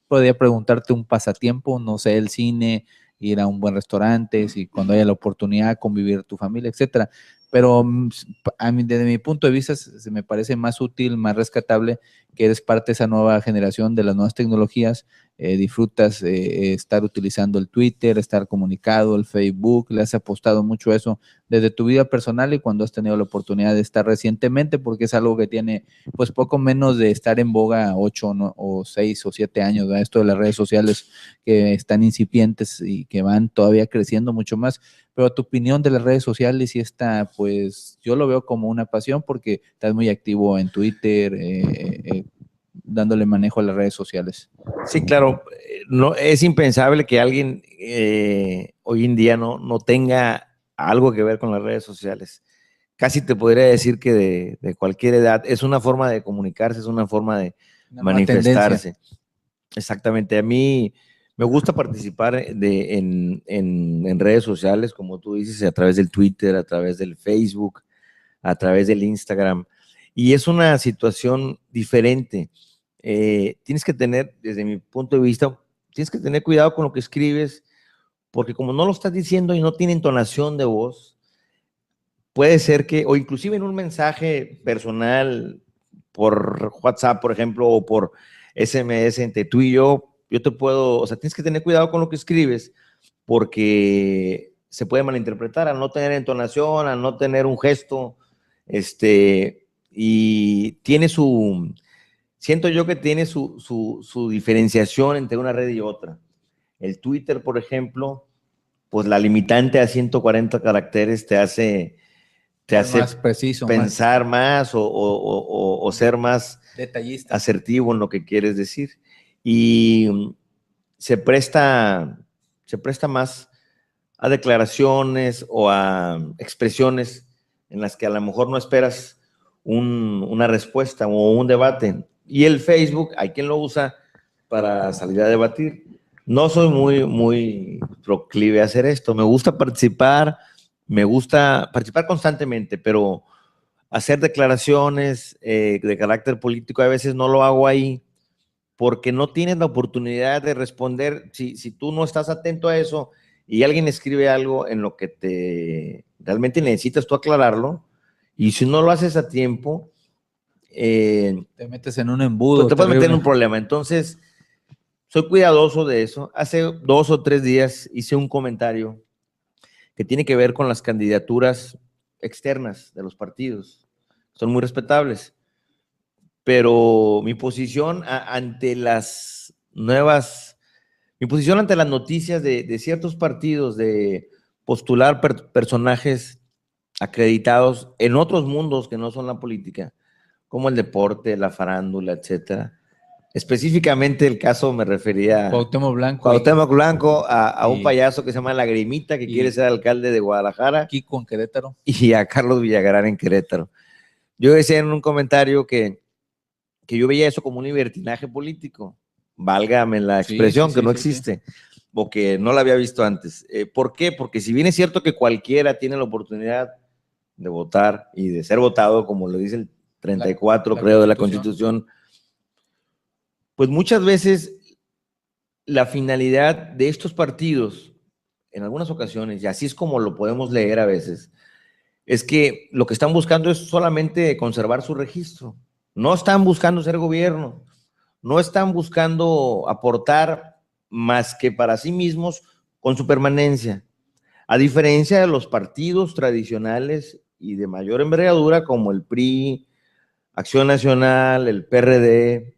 Podría preguntarte un pasatiempo, no sé, el cine, ir a un buen restaurante, si cuando haya la oportunidad convivir tu familia, etcétera. Pero desde mi punto de vista se me parece más útil, más rescatable que eres parte de esa nueva generación de las nuevas tecnologías. Disfrutas estar utilizando el Twitter, estar comunicado, el Facebook, le has apostado mucho a eso desde tu vida personal y cuando has tenido la oportunidad de estar recientemente, porque es algo que tiene pues poco menos de estar en boga 8 o 6 o 7 años, ¿verdad? Esto de las redes sociales que están incipientes y que van todavía creciendo mucho más. Pero tu opinión de las redes sociales y esta, pues yo lo veo como una pasión porque estás muy activo en Twitter, dándole manejo a las redes sociales. Sí, claro, no, es impensable que alguien hoy en día no tenga algo que ver con las redes sociales. Casi te podría decir que de cualquier edad es una forma de comunicarse, es una forma de manifestarse. Exactamente, a mí Me gusta participar en redes sociales, como tú dices, a través del Twitter, a través del Facebook, a través del Instagram. Y es una situación diferente. Tienes que tener, desde mi punto de vista, tienes que tener cuidado con lo que escribes, porque como no lo estás diciendo y no tiene entonación de voz, puede ser que, o inclusive en un mensaje personal por WhatsApp, por ejemplo, o por SMS entre tú y yo te puedo, o sea, tienes que tener cuidado con lo que escribes, porque se puede malinterpretar al no tener entonación, al no tener un gesto, y tiene siento yo que tiene su diferenciación entre una red y otra. El Twitter, por ejemplo, pues la limitante a 140 caracteres te hace más preciso, pensar más o ser más detallista, asertivo en lo que quieres decir. Y se presta más a declaraciones o a expresiones en las que a lo mejor no esperas una respuesta o un debate. Y el Facebook, hay quien lo usa para salir a debatir. No soy muy proclive a hacer esto. Me gusta participar constantemente, pero hacer declaraciones de carácter político a veces no lo hago ahí, porque no tienes la oportunidad de responder. Si tú no estás atento a eso y alguien escribe algo en lo que realmente necesitas tú aclararlo, y si no lo haces a tiempo, te metes en un embudo. Pues te puedes meter en un problema. Entonces, soy cuidadoso de eso. Hace 2 o 3 días hice un comentario que tiene que ver con las candidaturas externas de los partidos. Son muy respetables, pero mi posición ante las noticias de ciertos partidos de postular personajes acreditados en otros mundos que no son la política, como el deporte, la farándula, etcétera. Específicamente el caso me refería a Cuauhtémoc Blanco, a un payaso que se llama Lagrimita, que quiere ser alcalde de Guadalajara. Kiko en Querétaro. Y a Carlos Villagrán en Querétaro. Yo decía en un comentario que yo veía eso como un libertinaje político, válgame la expresión, que no existe, o que no la había visto antes. ¿Por qué? Porque si bien es cierto que cualquiera tiene la oportunidad de votar y de ser votado, como lo dice el 34, creo, de la Constitución, pues muchas veces la finalidad de estos partidos, en algunas ocasiones, y así es como lo podemos leer a veces, es que lo que están buscando es solamente conservar su registro. No están buscando ser gobierno, no están buscando aportar más que para sí mismos con su permanencia. A diferencia de los partidos tradicionales y de mayor envergadura como el PRI, Acción Nacional, el PRD,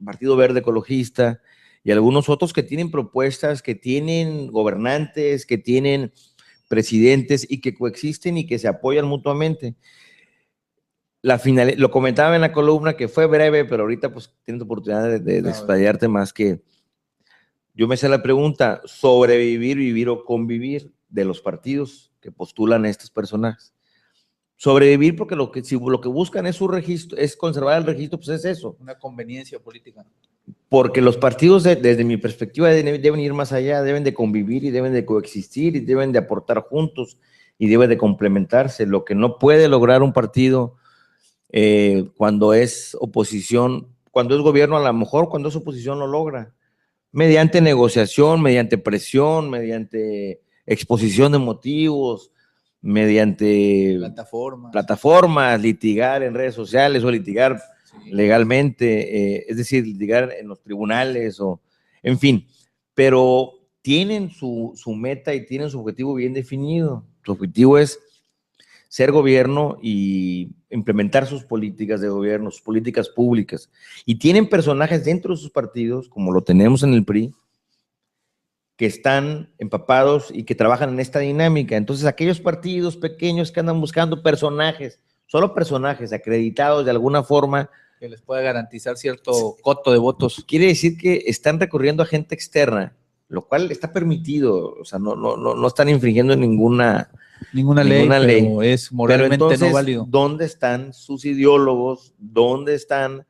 Partido Verde Ecologista y algunos otros que tienen propuestas, que tienen gobernantes, que tienen presidentes y que coexisten y que se apoyan mutuamente. Lo comentaba en la columna, que fue breve, pero ahorita pues tienes oportunidad de explayarte más, que yo me hice la pregunta: sobrevivir, vivir o convivir de los partidos que postulan a estos personajes. Sobrevivir porque si lo que buscan es su registro, es conservar el registro, pues es eso. Una conveniencia política. Porque los partidos, desde mi perspectiva, deben ir más allá, deben de convivir y deben de coexistir y deben de aportar juntos y deben de complementarse. Lo que no puede lograr un partido cuando es oposición, cuando es gobierno, a lo mejor cuando es oposición lo logra, mediante negociación, mediante presión, mediante exposición de motivos, mediante plataformas, litigar en redes sociales o litigar legalmente, es decir, litigar en los tribunales, o en fin, pero tienen su meta y tienen su objetivo bien definido. Su objetivo es ser gobierno y implementar sus políticas de gobierno, sus políticas públicas. Y tienen personajes dentro de sus partidos, como lo tenemos en el PRI, que están empapados y que trabajan en esta dinámica. Entonces, aquellos partidos pequeños que andan buscando personajes, solo personajes acreditados de alguna forma, que les pueda garantizar cierto coto de votos. Quiere decir que están recurriendo a gente externa, lo cual está permitido, o sea, no están infringiendo ninguna ley, pero es moralmente pero entonces, no válido. ¿dónde están sus ideólogos? ¿Dónde están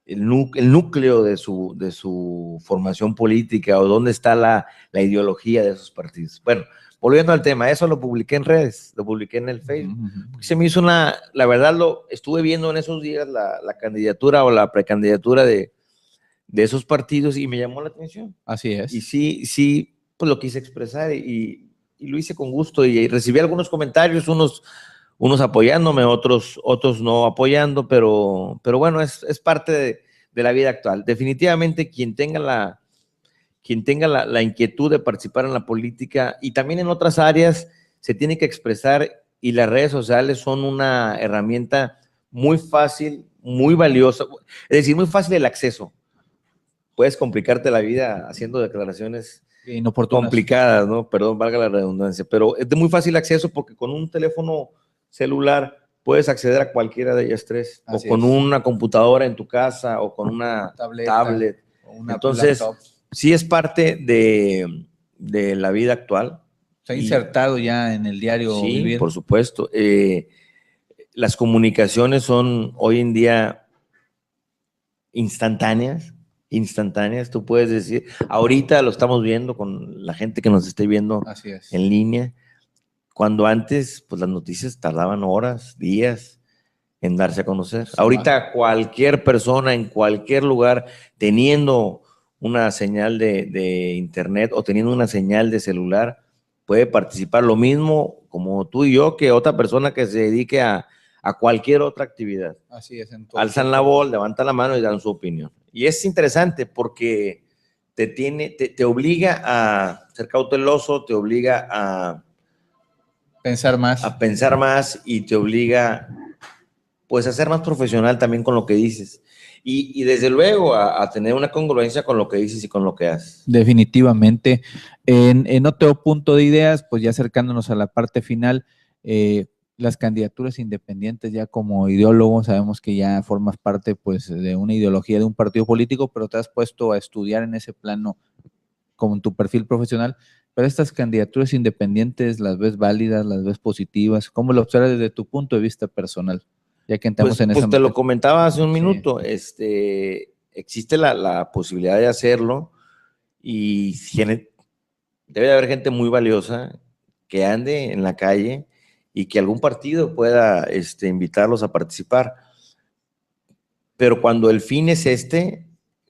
el núcleo de su formación política o dónde está la ideología de esos partidos. Bueno, volviendo al tema, eso lo publiqué en redes, lo publiqué en el Facebook. Se me hizo la verdad, lo estuve viendo en esos días la candidatura o la precandidatura de esos partidos y me llamó la atención. Así es. Y sí, pues lo quise expresar y lo hice con gusto y recibí algunos comentarios, unos apoyándome, otros no apoyando, pero bueno, es parte de la vida actual. Definitivamente quien tenga la inquietud de participar en la política y también en otras áreas se tiene que expresar y las redes sociales son una herramienta muy fácil, muy valiosa, es decir, muy fácil el acceso. Puedes complicarte la vida haciendo declaraciones complicadas, ¿no? Perdón, valga la redundancia, pero es de muy fácil acceso porque con un teléfono celular puedes acceder a cualquiera de ellas tres, Así o con es. una computadora en tu casa, o con una tablet. Entonces, laptop. Sí es parte de la vida actual. Se ha insertado ya en el diario vivir. Sí, por supuesto. Las comunicaciones son hoy en día instantáneas, tú puedes decir, ahorita lo estamos viendo con la gente que nos esté viendo en línea, cuando antes pues las noticias tardaban horas, días en darse a conocer. Ahorita cualquier persona en cualquier lugar teniendo una señal de internet o teniendo una señal de celular puede participar lo mismo como tú y yo que otra persona que se dedique a cualquier otra actividad. Así es. Alzan la voz, levantan la mano y dan su opinión. Y es interesante porque te obliga a ser cauteloso, te obliga a pensar más y te obliga pues a ser más profesional también con lo que dices. Y desde luego a tener una congruencia con lo que dices y con lo que haces. Definitivamente. En otro punto de ideas, pues ya acercándonos a la parte final, las candidaturas independientes, ya como ideólogo, sabemos que ya formas parte pues de una ideología de un partido político, pero te has puesto a estudiar en ese plano como en tu perfil profesional, pero estas candidaturas independientes, ¿las ves válidas, las ves positivas? ¿Cómo lo observas desde tu punto de vista personal? Ya que entramos en esa pues te lo comentaba hace un minuto, existe la posibilidad de hacerlo y debe de haber gente muy valiosa que ande en la calle y que algún partido pueda invitarlos a participar. Pero cuando el fin es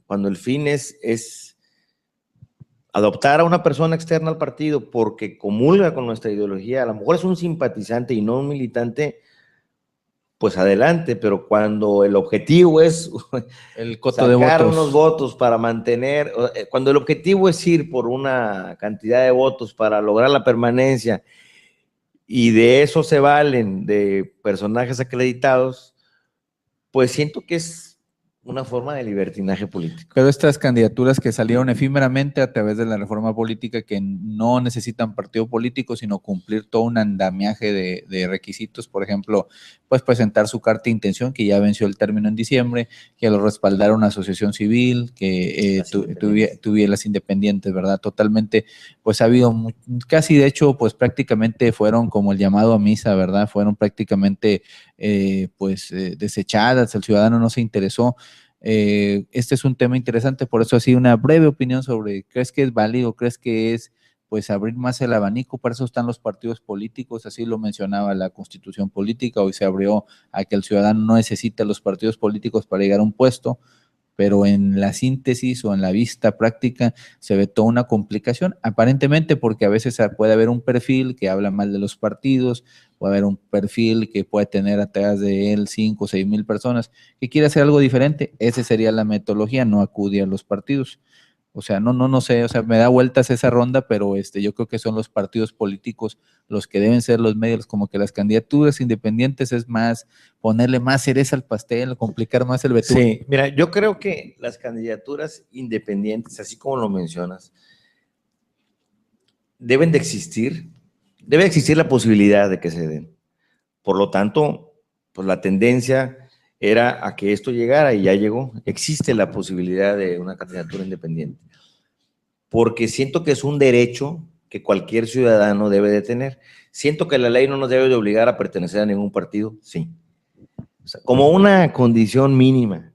cuando el fin es adoptar a una persona externa al partido porque comulga con nuestra ideología, a lo mejor es un simpatizante y no un militante, pues adelante, pero cuando el objetivo es el coto sacar de votos. unos votos para mantener, cuando el objetivo es ir por una cantidad de votos para lograr la permanencia y de eso se valen de personajes acreditados, pues siento que es una forma de libertinaje político. Pero estas candidaturas que salieron efímeramente a través de la reforma política, que no necesitan partido político, sino cumplir todo un andamiaje de requisitos, por ejemplo, pues presentar su carta de intención, que ya venció el término en diciembre, que lo respaldara una asociación civil, que tuviera las independientes, ¿verdad? Totalmente, pues ha habido casi, de hecho, pues prácticamente fueron como el llamado a misa, ¿verdad? Fueron prácticamente desechadas, el ciudadano no se interesó. Este es un tema interesante, por eso así una breve opinión sobre, ¿crees que es válido? ¿Crees que es pues abrir más el abanico? Para eso están los partidos políticos, así lo mencionaba la Constitución política, hoy se abrió a que el ciudadano no necesita los partidos políticos para llegar a un puesto, pero en la síntesis o en la vista práctica se ve toda una complicación, aparentemente porque a veces puede haber un perfil que habla mal de los partidos, puede haber un perfil que puede tener atrás de él 5 o 6 mil personas que quiere hacer algo diferente. Esa sería la metodología, no acudir a los partidos. O sea, no sé, o sea, me da vueltas esa ronda, pero yo creo que son los partidos políticos los que deben ser los medios, como que las candidaturas independientes es más, ponerle más cereza al pastel, complicar más el betún. Sí, mira, yo creo que las candidaturas independientes, así como lo mencionas, deben de existir, debe existir la posibilidad de que se den. Por lo tanto, pues la tendencia era a que esto llegara y ya llegó. Existe la posibilidad de una candidatura independiente. Porque siento que es un derecho que cualquier ciudadano debe de tener. Siento que la ley no nos debe de obligar a pertenecer a ningún partido, sí. O sea, como una condición mínima.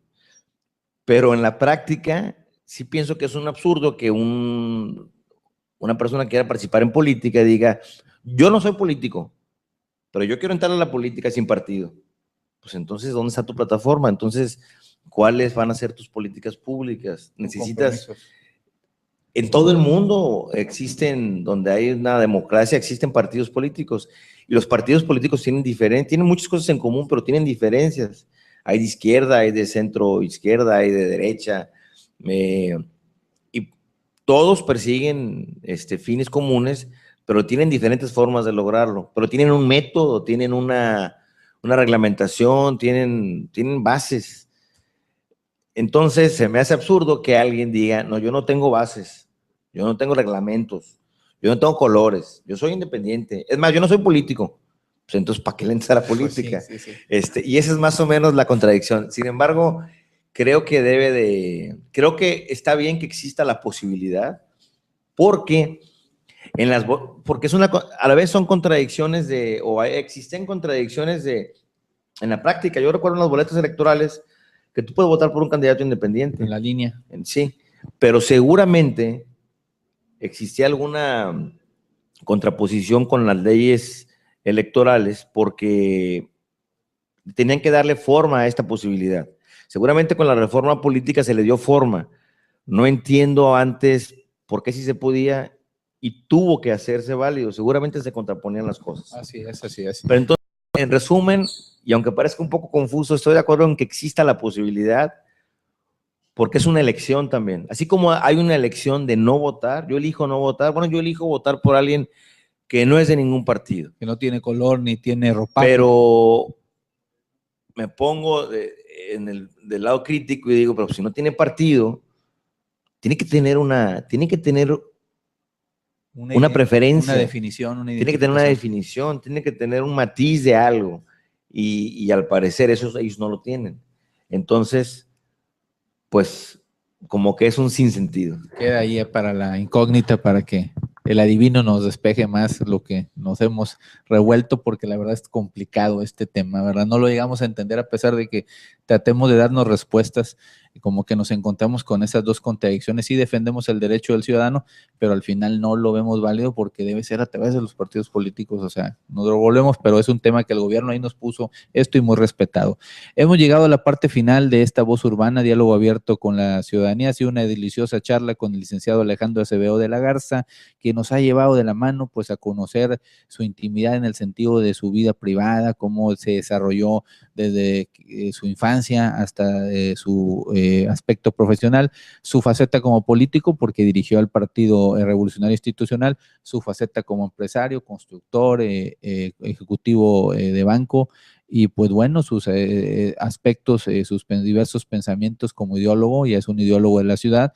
pero en la práctica sí pienso que es un absurdo que una persona que quiera participar en política diga, yo no soy político, pero yo quiero entrar a la política sin partido. Pues entonces, ¿dónde está tu plataforma? Entonces, ¿cuáles van a ser tus políticas públicas? Necesitas... En todo el mundo existen, donde hay una democracia, existen partidos políticos. Y los partidos políticos tienen muchas cosas en común, pero tienen diferencias. Hay de izquierda, hay de centro izquierda, hay de derecha. Y todos persiguen fines comunes, pero tienen diferentes formas de lograrlo. Pero tienen un método, tienen una reglamentación, tienen bases. Entonces, se me hace absurdo que alguien diga, no, yo no tengo bases, yo no tengo reglamentos, yo no tengo colores, yo soy independiente. Es más, yo no soy político. Pues entonces, ¿para qué le entras a la política? Pues sí. Y esa es más o menos la contradicción. Sin embargo, creo que está bien que exista la posibilidad, porque a la vez son contradicciones existen contradicciones en la práctica. Yo recuerdo en las boletas electorales que tú puedes votar por un candidato independiente. En la línea. Sí, pero seguramente existía alguna contraposición con las leyes electorales porque tenían que darle forma a esta posibilidad. Seguramente con la reforma política se le dio forma. No entiendo antes por qué sí se podía y tuvo que hacerse válido. Seguramente se contraponían las cosas. Así es. Pero entonces, en resumen, y aunque parezca un poco confuso, estoy de acuerdo en que exista la posibilidad, porque es una elección también. Así como hay una elección de no votar, yo elijo no votar, bueno, yo elijo votar por alguien que no es de ningún partido. Que no tiene color ni tiene ropaje. Pero me pongo del lado crítico y digo, pero si no tiene partido, tiene que tener una preferencia. Una definición, tiene que tener una definición, tiene que tener un matiz de algo. Y al parecer ellos no lo tienen. Entonces, pues como que es un sinsentido. Queda ahí para la incógnita, para que el adivino nos despeje más lo que nos hemos revuelto, porque la verdad es complicado este tema, ¿verdad? No lo llegamos a entender a pesar de que tratemos de darnos respuestas, como que nos encontramos con esas dos contradicciones. Sí defendemos el derecho del ciudadano, pero al final no lo vemos válido porque debe ser a través de los partidos políticos. O sea, nos lo volvemos, pero es un tema que el gobierno ahí nos puso esto y muy respetado. Hemos llegado a la parte final de esta Voz Urbana, diálogo abierto con la ciudadanía. Ha sido una deliciosa charla con el licenciado Alejandro Acevedo de la Garza, que nos ha llevado de la mano pues a conocer su intimidad en el sentido de su vida privada, cómo se desarrolló desde su infancia hasta su aspecto profesional, su faceta como político porque dirigió al Partido Revolucionario Institucional, su faceta como empresario, constructor, ejecutivo de banco, y pues bueno, sus aspectos, sus diversos pensamientos como ideólogo, ya es un ideólogo de la ciudad,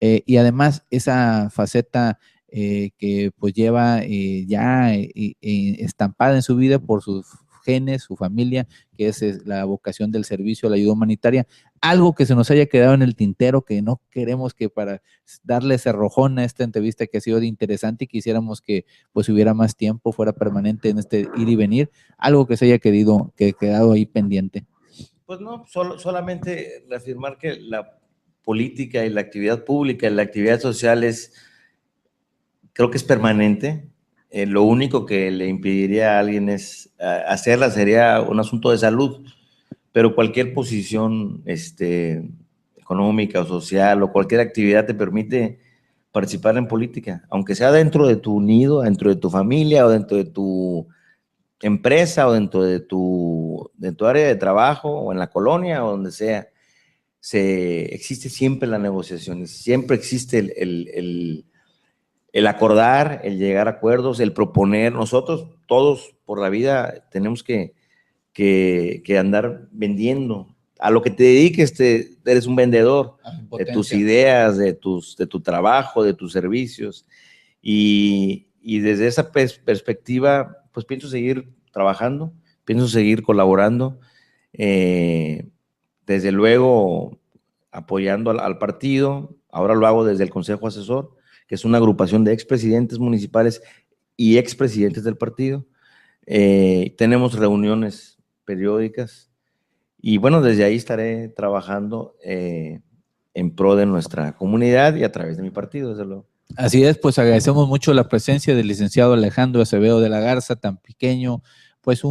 y además esa faceta que pues lleva ya estampada en su vida por sus genes, su familia, que es la vocación del servicio, la ayuda humanitaria, algo que se nos haya quedado en el tintero, que no queremos que para darle cerrojón a esta entrevista que ha sido interesante y quisiéramos que pues hubiera más tiempo, fuera permanente en este ir y venir, algo que se haya quedado ahí pendiente. Pues no, solamente reafirmar que la política y la actividad pública y la actividad social creo que es permanente. Lo único que le impediría a alguien hacerla sería un asunto de salud, pero cualquier posición económica o social o cualquier actividad te permite participar en política, aunque sea dentro de tu nido, dentro de tu familia o dentro de tu empresa o dentro de tu área de trabajo o en la colonia o donde sea. Existe siempre la negociación, siempre existe el acordar, el llegar a acuerdos, el proponer. Nosotros todos por la vida tenemos que andar vendiendo. A lo que te dediques, eres un vendedor de tus ideas, de tu trabajo, de tus servicios. Y desde esa perspectiva, pues pienso seguir trabajando, pienso seguir colaborando, desde luego apoyando al partido. Ahora lo hago desde el Consejo Asesor, que es una agrupación de expresidentes municipales y expresidentes del partido. Tenemos reuniones periódicas y bueno, desde ahí estaré trabajando en pro de nuestra comunidad y a través de mi partido, desde luego. Así es, pues agradecemos mucho la presencia del licenciado Alejandro Acevedo de la Garza, tan pequeño, pues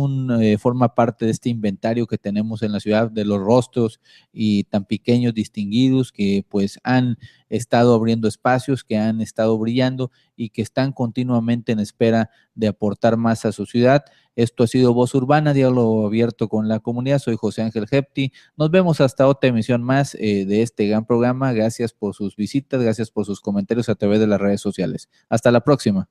forma parte de este inventario que tenemos en la ciudad de los rostros y tan pequeños distinguidos que pues han estado abriendo espacios, que han estado brillando y que están continuamente en espera de aportar más a su ciudad. Esto ha sido Voz Urbana, diálogo abierto con la comunidad. Soy José Ángel Hepti. Nos vemos hasta otra emisión más de este gran programa. Gracias por sus visitas, gracias por sus comentarios a través de las redes sociales. Hasta la próxima.